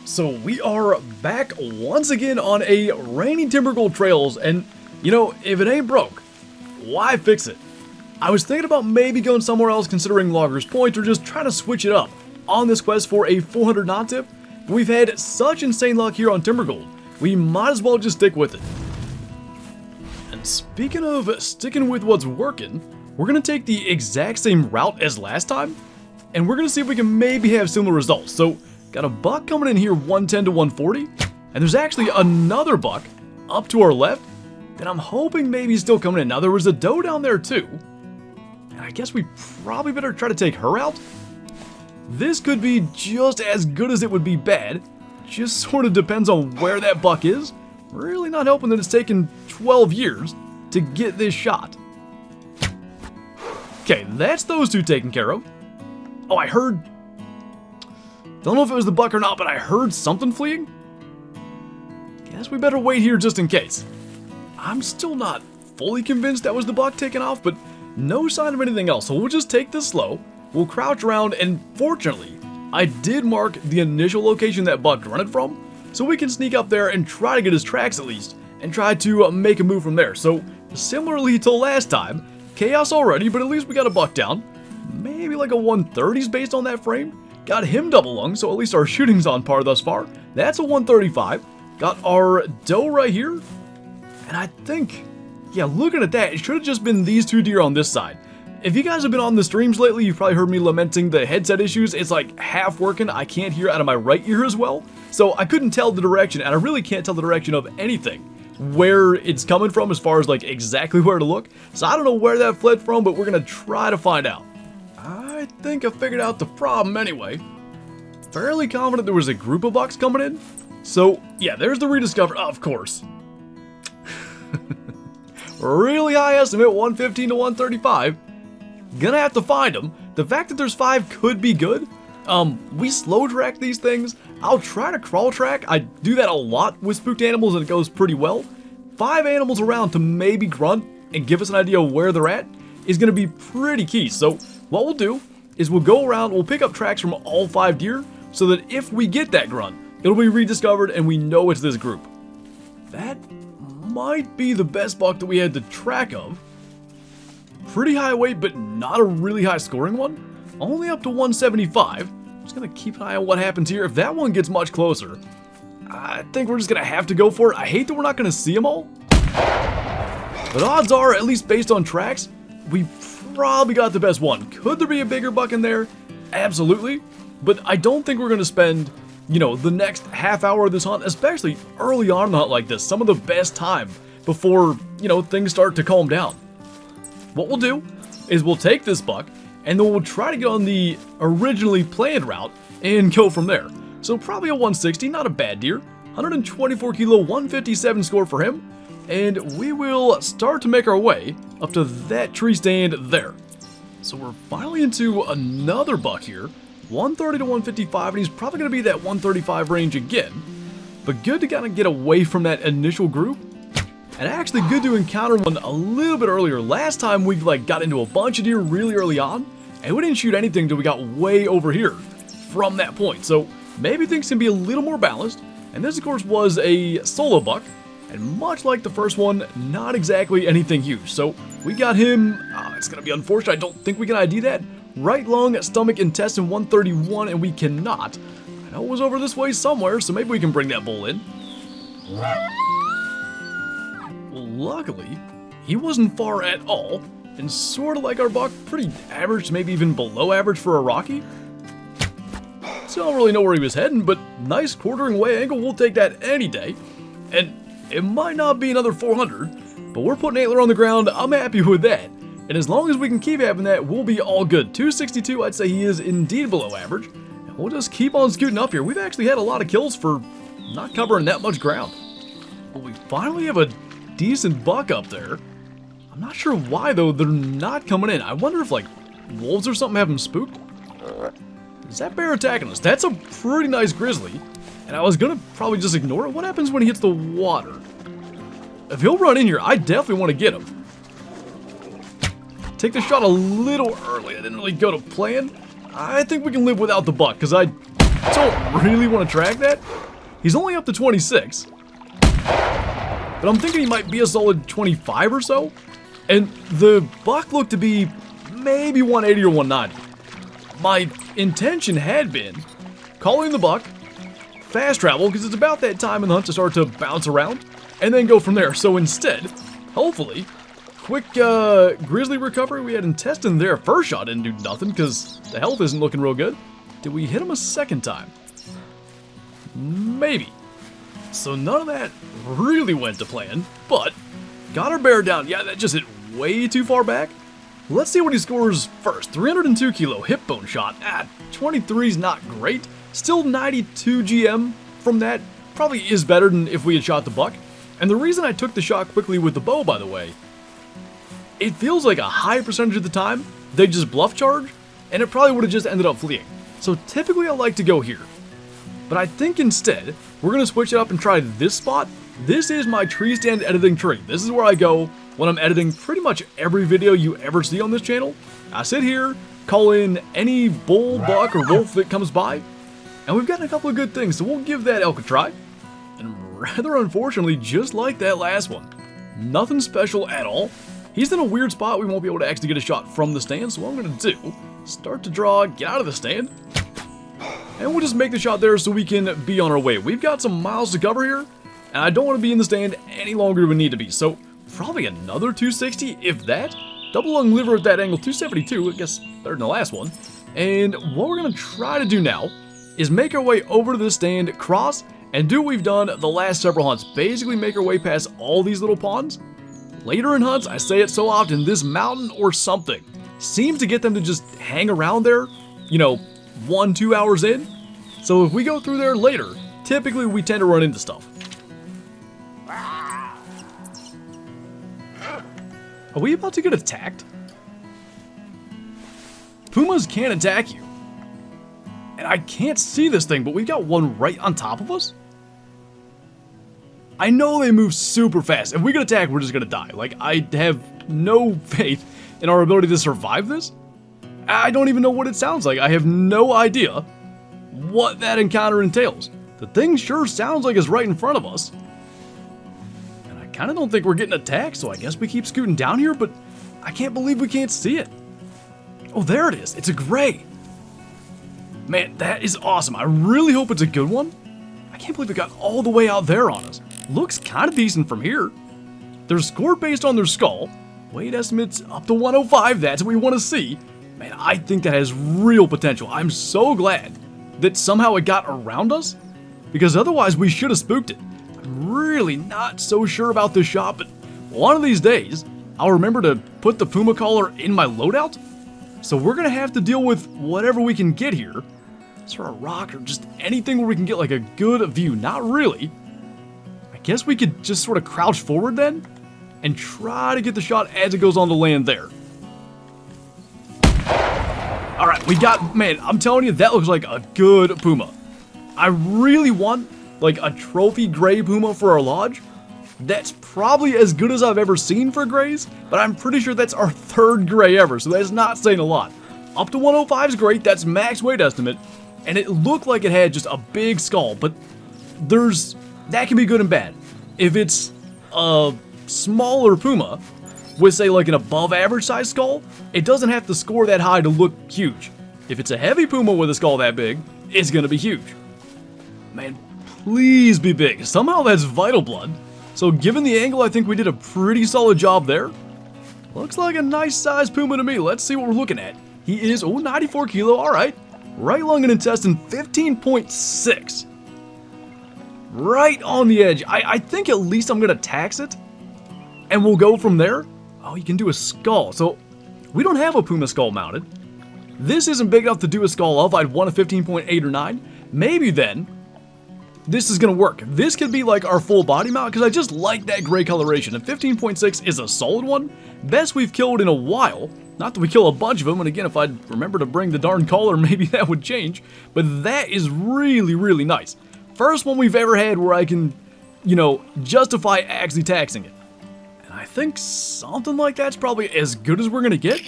So we are back once again on a rainy Timbergold Trails, and you know, if it ain't broke, why fix it? I was thinking about maybe going somewhere else considering Logger's Point, or just trying to switch it up on this quest for a 400 non-tip, but we've had such insane luck here on Timbergold, we might as well just stick with it. And speaking of sticking with what's working, we're going to take the exact same route as last time, and we're going to see if we can maybe have similar results. So, got a buck coming in here 110 to 140, and there's actually another buck up to our left that I'm hoping maybe is still coming in. Now, there was a doe down there too, and I guess we probably better try to take her out. This could be just as good as it would be bad. Just sort of depends on where that buck is. Really not helping that it's taken 12 years to get this shot. Okay, that's those two taken care of. Oh, I heard... Don't know if it was the buck or not, but I heard something fleeing. Guess we better wait here just in case. I'm still not fully convinced that was the buck taking off, but no sign of anything else. So we'll just take this slow. We'll crouch around, and fortunately, I did mark the initial location that buck running from, so we can sneak up there and try to get his tracks at least, and try to make a move from there. So similarly to last time, chaos already, but at least we got a buck down. Maybe like a 130s based on that frame. Got him double lung, so at least our shooting's on par thus far. That's a 135. Got our doe right here. And I think, yeah, looking at that, it should have just been these two deer on this side. If you guys have been on the streams lately, you've probably heard me lamenting the headset issues. It's like half working. I can't hear out of my right ear as well. So I couldn't tell the direction, and I really can't tell the direction of anything, where it's coming from as far as like exactly where to look. So I don't know where that fled from, but we're going to try to find out. I think I figured out the problem anyway. Fairly confident there was a group of bucks coming in. So, yeah, there's the rediscover, of course. Really high estimate, 115 to 135. Gonna have to find them. The fact that there's 5 could be good. We slow track these things. I'll try to crawl track. I do that a lot with spooked animals and it goes pretty well. 5 animals around to maybe grunt and give us an idea of where they're at is gonna be pretty key. So, what we'll do is we'll go around, we'll pick up tracks from all 5 deer so that if we get that grunt, it'll be rediscovered and we know it's this group. That might be the best buck that we had the track of. Pretty high weight, but not a really high scoring one. Only up to 175. Just gonna keep an eye on what happens here. If that one gets much closer, I think we're just gonna have to go for it. I hate that we're not gonna see them all, but odds are, at least based on tracks, we probably got the best one. Could there be a bigger buck in there? Absolutely. But I don't think we're going to spend, you know, the next half hour of this hunt, especially early on in the hunt like this, some of the best time before, you know, things start to calm down. What we'll do is we'll take this buck and then we'll try to get on the originally planned route and go from there. So probably a 160, not a bad deer. 124 kilo, 157 score for him. And we will start to make our way up to that tree stand there. So we're finally into another buck here. 130 to 155, and he's probably going to be that 135 range again. But good to kind of get away from that initial group. And actually good to encounter one a little bit earlier. Last time we like got into a bunch of deer really early on, and we didn't shoot anything until we got way over here from that point. So maybe things can be a little more balanced. And this, of course, was a solo buck. And much like the first one, not exactly anything huge. So we got him, it's going to be unfortunate, I don't think we can ID that. Right lung, stomach, intestine 131, and we cannot. I know it was over this way somewhere, so maybe we can bring that bull in. Well, luckily, he wasn't far at all, and sort of like our buck, pretty average, maybe even below average for a Rocky. So I don't really know where he was heading, but nice quartering way angle, we'll take that any day. And it might not be another 400, but we're putting antler on the ground, I'm happy with that. And as long as we can keep having that, we'll be all good. 262, I'd say he is indeed below average. And we'll just keep on scooting up here. We've actually had a lot of kills for not covering that much ground. But we finally have a decent buck up there. I'm not sure why, though, they're not coming in. I wonder if, like, wolves or something have them spooked? Is that bear attacking us? That's a pretty nice grizzly. And I was going to probably just ignore it. What happens when he hits the water? If he'll run in here, I definitely want to get him. Take the shot a little early. I didn't really go to plan. I think we can live without the buck, because I don't really want to track that. He's only up to 26. But I'm thinking he might be a solid 25 or so. And the buck looked to be maybe 180 or 190. My intention had been calling the buck, fast travel, because it's about that time in the hunt to start to bounce around, and then go from there. So instead, hopefully, quick grizzly recovery. We had intestine there. First shot didn't do nothing because the health isn't looking real good. Did we hit him a second time? Maybe. So none of that really went to plan, but got our bear down. Yeah, that just hit way too far back. Let's see what he scores first. 302 kilo hip bone shot. 23's not great. Still 92 GM from that. Probably is better than if we had shot the buck. And the reason I took the shot quickly with the bow, by the way, it feels like a high percentage of the time they just bluff charge, and it probably would have just ended up fleeing. So typically I like to go here. But I think instead, we're going to switch it up and try this spot. This is my tree stand editing tree. This is where I go when I'm editing pretty much every video you ever see on this channel. I sit here, call in any bull, buck, or wolf that comes by, and we've gotten a couple of good things, so we'll give that elk a try. And rather unfortunately, just like that last one, nothing special at all. He's in a weird spot. We won't be able to actually get a shot from the stand, so what I'm going to do, start to draw, get out of the stand, and we'll just make the shot there so we can be on our way. We've got some miles to cover here, and I don't want to be in the stand any longer than we need to be. So probably another 260, if that. Double lung liver at that angle, 272, I guess better than the last one. And what we're going to try to do now is make our way over to the stand, cross, and do what we've done the last several hunts. Basically make our way past all these little ponds. Later in hunts, I say it so often, this mountain or something seems to get them to just hang around there, you know, 1-2 hours in. So if we go through there later, typically we tend to run into stuff. Are we about to get attacked? Pumas can't attack you. And I can't see this thing, but we've got one right on top of us. I know they move super fast. If we get attacked, we're just gonna die. Like, I have no faith in our ability to survive this. I don't even know what it sounds like. I have no idea what that encounter entails. The thing sure sounds like it's right in front of us. And I kind of don't think we're getting attacked, so I guess we keep scooting down here, but I can't believe we can't see it. Oh, there it is. It's a gray. Man, that is awesome. I really hope it's a good one. I can't believe it got all the way out there on us. Looks kind of decent from here. They're scored based on their skull. Weight estimates up to 105. That's what we want to see. Man, I think that has real potential. I'm so glad that somehow it got around us, because otherwise we should have spooked it. I'm really not so sure about this shot, but one of these days, I'll remember to put the Puma collar in my loadout. So we're going to have to deal with whatever we can get here. Is there a rock or just anything where we can get like a good view? Not really. I guess we could just sort of crouch forward then and try to get the shot as it goes on to land there. All right, we got, man, I'm telling you, that looks like a good Puma. I really want like a trophy gray Puma for our lodge. That's probably as good as I've ever seen for grays, but I'm pretty sure that's our third gray ever, so that's not saying a lot. Up to 105 is great, that's max weight estimate, and it looked like it had just a big skull, but that can be good and bad. If it's a smaller Puma with, say, like an above average size skull, it doesn't have to score that high to look huge. If it's a heavy Puma with a skull that big, it's gonna be huge. Man, please be big. Somehow that's vital blood. So given the angle, I think we did a pretty solid job there. Looks like a nice size Puma to me. Let's see what we're looking at. He is, 94 kilo, all right. Right lung and intestine, 15.6. Right on the edge. I think at least I'm gonna tax it, and we'll go from there. Oh, you can do a skull. So we don't have a Puma skull mounted. This isn't big enough to do a skull of. I'd want a 15.8 or 9. Maybe then this is gonna work. This could be like our full body mount, because I just like that gray coloration. And 15.6 is a solid one. Best we've killed in a while. Not that we kill a bunch of them, and again, if I'd remember to bring the darn collar, maybe that would change. But that is really, really nice. First one we've ever had where I can, you know, justify actually taxing it. And I think something like that's probably as good as we're gonna get.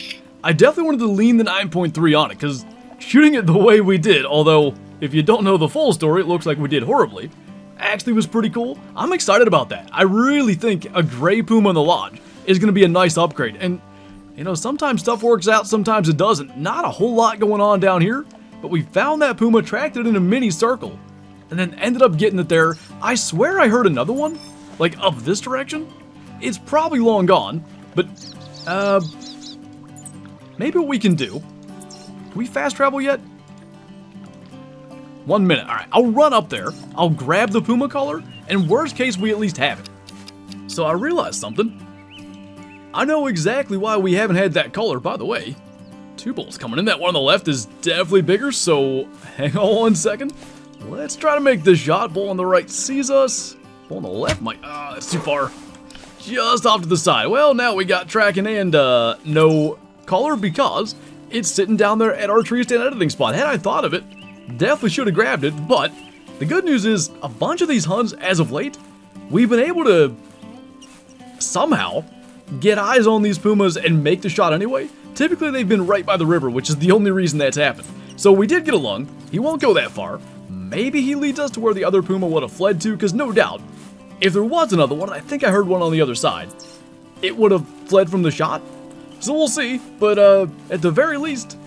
I definitely wanted to lean the 9.3 on it, because shooting it the way we did, although if you don't know the full story, it looks like we did horribly. Actually was pretty cool. I'm excited about that. I really think a gray Puma in the lodge is going to be a nice upgrade. And, you know, sometimes stuff works out, sometimes it doesn't. Not a whole lot going on down here, but we found that Puma, tracked it in a mini circle, and then ended up getting it there. I swear I heard another one, like up this direction. It's probably long gone, but, maybe what we can do. Can we fast travel yet? 1 minute. Alright, I'll run up there, I'll grab the Puma color, and worst case, we at least have it. So I realized something. I know exactly why we haven't had that color, by the way. 2 bulls coming in. That one on the left is definitely bigger, so hang on 1 second. Let's try to make this shot. Bull on the right sees us. Bull on the left might... that's too far. Just off to the side. Well, now we got tracking and no color because it's sitting down there at our tree stand editing spot. Had I thought of it, definitely should have grabbed it, but the good news is a bunch of these hunts as of late, we've been able to somehow get eyes on these Pumas and make the shot anyway. Typically they've been right by the river, which is the only reason that's happened. So we did get a lung. He won't go that far. Maybe he leads us to where the other Puma would have fled to, because no doubt, if there was another one, I think I heard one on the other side, it would have fled from the shot. So we'll see, but at the very least,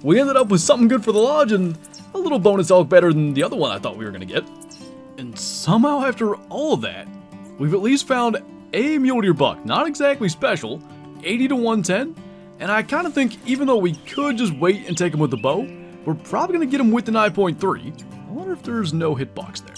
we ended up with something good for the lodge and a little bonus elk better than the other one I thought we were going to get. And somehow after all of that, we've at least found a mule deer buck. Not exactly special, 80 to 110, and I kind of think even though we could just wait and take him with the bow, we're probably going to get him with the 9.3. I wonder if there's no hitbox there.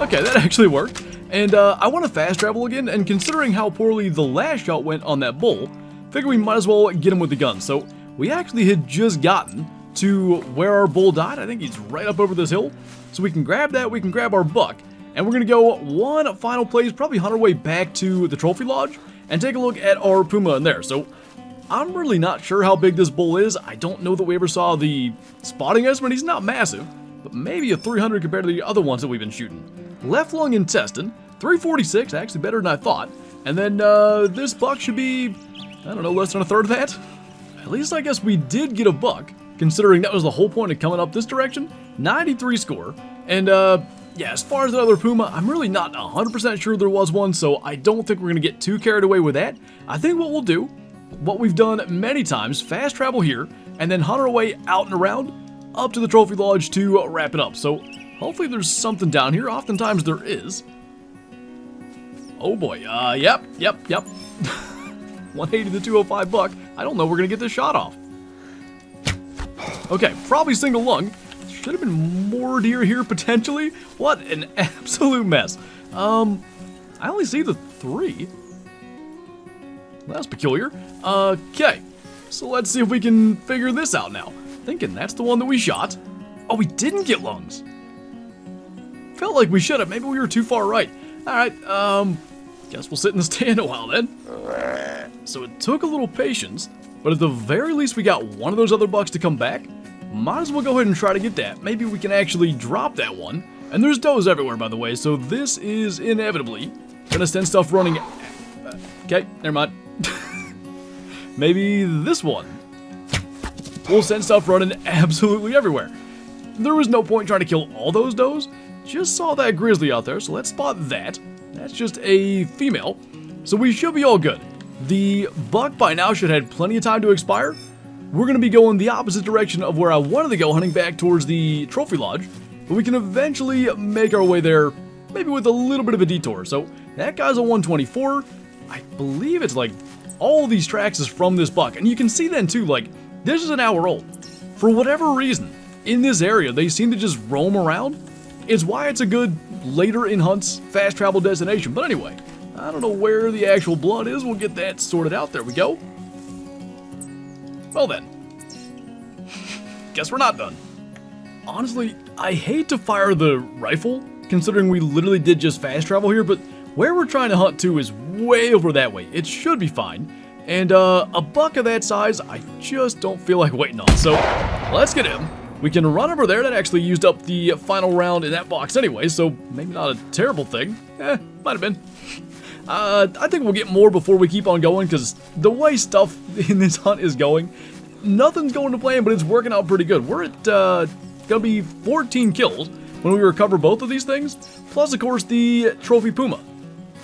Okay, that actually worked. And I want to fast travel again, and considering how poorly the last shot went on that bull, figure we might as well get him with the gun. So we actually had just gotten to where our bull died. I think he's right up over this hill. So we can grab that, we can grab our buck, and we're going to go one final place, probably hunt our way back to the trophy lodge, and take a look at our Puma in there. So I'm really not sure how big this bull is. I don't know that we ever saw the spotting estimate. He's not massive, but maybe a 300 compared to the other ones that we've been shooting. Left lung intestine, 346, actually better than I thought. And then this buck should be, I don't know, less than a third of that. At least I guess we did get a buck, considering that was the whole point of coming up this direction. 93 score. And yeah, as far as the other Puma, I'm really not 100% sure there was one, so I don't think we're going to get too carried away with that. I think what we'll do, what we've done many times, fast travel here, and then hunt our way out and around, up to the trophy lodge to wrap it up. So hopefully there's something down here. Oftentimes there is. Oh boy, yep. 180 to 205 buck. I don't know we're gonna get this shot off. Okay, probably single lung. Should have been more deer here potentially. What an absolute mess. I only see the 3. Well, that's peculiar. Okay, so let's see if we can figure this out now. Thinking that's the one that we shot. Oh, we didn't get lungs. Felt like we should have. Maybe we were too far right. Alright, guess we'll sit in the stand a while then. So it took a little patience, but at the very least we got one of those other bucks to come back. Might as well go ahead and try to get that. Maybe we can actually drop that one. And there's does everywhere, by the way, so this is inevitably gonna send stuff running. Okay, never mind. Maybe this one will send stuff running absolutely everywhere. There was no point trying to kill all those does. Just saw that grizzly out there, so let's spot that. That's just a female, so we should be all good. The buck by now should have had plenty of time to expire. We're going to be going the opposite direction of where I wanted to go, hunting back towards the trophy lodge, but we can eventually make our way there, maybe with a little bit of a detour. So that guy's a 124. I believe it's like all these tracks is from this buck, and you can see then too, like, this is an hour old. For whatever reason, in this area, they seem to just roam around. It's why it's a good later in hunts fast travel destination. But anyway, I don't know where the actual blood is. We'll get that sorted out. There we go. Well then, guess we're not done. Honestly, I hate to fire the rifle, considering we literally did just fast travel here, but where we're trying to hunt to is way over that way. It should be fine. And a buck of that size, I just don't feel like waiting on. So let's get him. We can run over there. That actually used up the final round in that box anyway, so maybe not a terrible thing. Might have been. I think we'll get more before we keep on going, because the way stuff in this hunt is going, nothing's going to plan, but it's working out pretty good. We're at going to be 14 kills when we recover both of these things, plus, of course, the trophy Puma.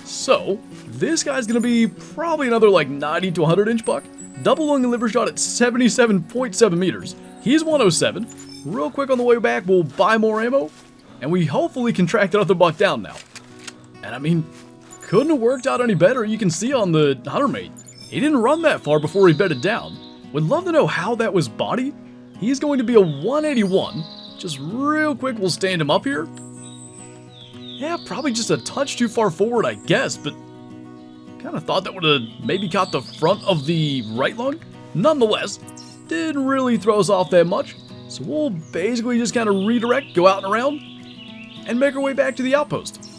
So, this guy's going to be probably another like 90 to 100 inch buck. Double lung and liver shot at 77.7 meters. He's 107. Real quick on the way back, we'll buy more ammo, and we hopefully can track that other buck down now. And I mean, couldn't have worked out any better. You can see on the hunter mate, he didn't run that far before he bedded down. Would love to know how that was bodied. He's going to be a 181. Just real quick, we'll stand him up here. Yeah, probably just a touch too far forward, I guess, but kind of thought that would have maybe caught the front of the right lung. Nonetheless, didn't really throw us off that much. So we'll basically just kind of redirect, go out and around, and make our way back to the outpost.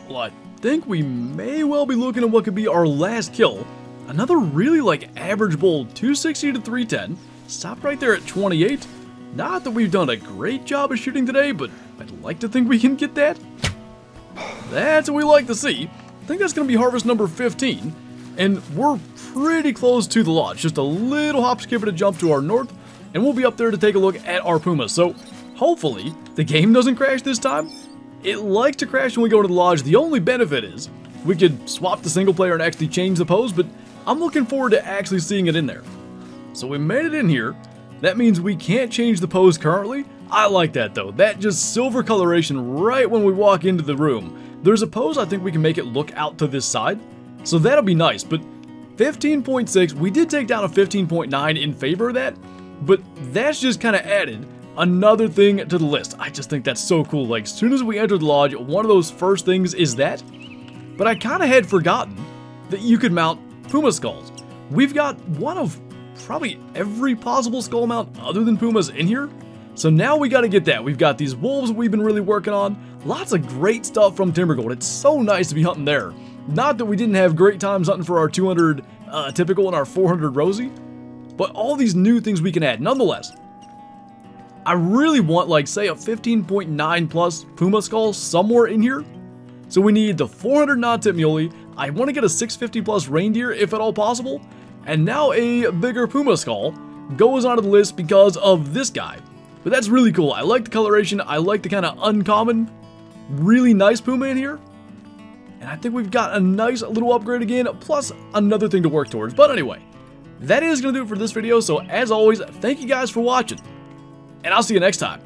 Well, I think we may well be looking at what could be our last kill. Another really like average bull, 260 to 310. Stopped right there at 28. Not that we've done a great job of shooting today, but I'd like to think we can get that. That's what we like to see. I think that's going to be harvest number 15. And we're pretty close to the lodge. Just a little hop, skip, and a jump to our north. And we'll be up there to take a look at our Puma. So hopefully the game doesn't crash this time. It likes to crash when we go to the lodge. The only benefit is we could swap the single player and actually change the pose, but I'm looking forward to actually seeing it in there. So we made it in here. That means we can't change the pose currently. I like that though. That just silver coloration right when we walk into the room. There's a pose I think we can make it look out to this side. So that'll be nice, but 15.6, we did take down a 15.9 in favor of that, but that's just kind of added another thing to the list. I just think that's so cool. Like, as soon as we enter the lodge, one of those first things is that. But I kind of had forgotten that you could mount Puma skulls. We've got one of probably every possible skull mount other than Pumas in here. So now we got to get that. We've got these wolves we've been really working on. Lots of great stuff from Timbergold. It's so nice to be hunting there. Not that we didn't have great times hunting for our 200 typical and our 400 rosy, but all these new things we can add. Nonetheless, I really want, like, say, a 15.9 plus Puma skull somewhere in here. So we need the 400 non-tip muley. I want to get a 650 plus reindeer if at all possible. And now a bigger Puma skull goes onto the list because of this guy. But that's really cool. I like the coloration. I like the kind of uncommon, really nice Puma in here. And I think we've got a nice little upgrade again, plus another thing to work towards. But anyway, that is going to do it for this video. So as always, thank you guys for watching. And I'll see you next time.